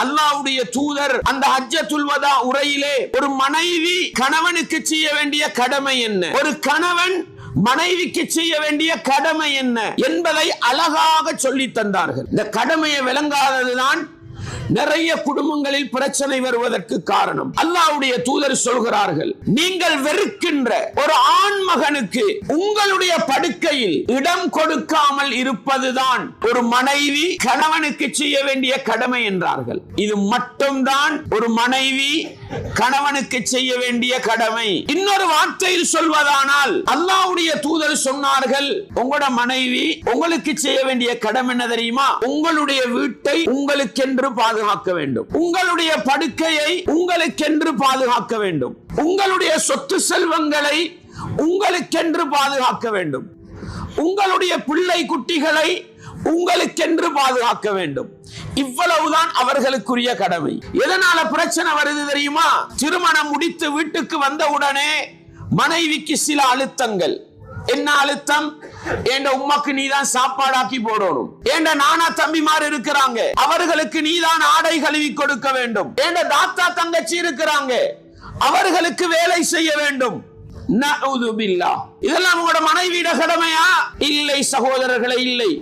அல்லாஹ்வுடைய தூதர் அந்த ஹஜ்ஜத்துல் வதா உரையிலே ஒரு மனைவி கணவனுக்கு செய்ய வேண்டிய கடமை என்ன, ஒரு கணவன் மனைவிக்கு செய்ய வேண்டிய கடமை என்ன என்பதை அழகாக சொல்லி தந்தார்கள். இந்த கடமையை விளங்காததுதான் நிறைய குடும்பங்களில் பிரச்சனை வருவதற்கு காரணம். அல்லாஹ்வுடைய தூதர் சொல்கிறார்கள், நீங்கள் வெறுக்கின்ற ஒரு ஆண் மகனுக்கு உங்களுடைய படுக்கையில் இடம் கொடுக்காமல் இருப்பதுதான் ஒரு மனைவி கணவனுக்கு செய்ய வேண்டிய கடமை என்றார்கள். இது மட்டும்தான் ஒரு மனைவி கணவனுக்கு செய்ய வேண்டிய கடமை. இன்னொரு வார்த்தையில் சொல்வதானால் அல்லாஹ்வுடைய தூதர் சொன்னார்கள், உங்களோட மனைவி உங்களுக்கு செய்ய வேண்டிய கடமை என்ன தெரியுமா? உங்களுடைய வீட்டை உங்களுக்கென்று பாதுகாக்க வேண்டும், உங்களுடைய படுக்கையை உங்களுக்கென்று பாதுகாக்க வேண்டும், உங்களுடைய சொத்து செல்வங்களை உங்களுக்கென்று பாதுகாக்க வேண்டும், உங்களுடைய பிள்ளை குட்டிகளை உங்களுக்கென்று பாதுகாக்க வேண்டும். இவ்வளவுதான் அவர்களுக்குரிய கடமை. எதனால பிரச்சனை வருது தெரியுமா? திருமணம் முடித்து வீட்டுக்கு வந்தவுடனே மனைவிக்கு சில அழுத்தங்கள். என்ன அழுத்தம்? என்ற உம்மாக்கு நீதான் சாப்பாடாக்கி போடணும், என்ற நானா தம்பிமார் இருக்கிறாங்க அவர்களுக்கு நீதான் ஆடை கழுவி கொடுக்க வேண்டும், என்ற தாத்தா தங்கச்சி இருக்கிறாங்க அவர்களுக்கு வேலை செய்ய வேண்டும். நஊது பில்லாஹ். இதெல்லாம் உங்களோட மனைவியிட கடமையா? இல்லை சகோதரர்களே, இல்லை.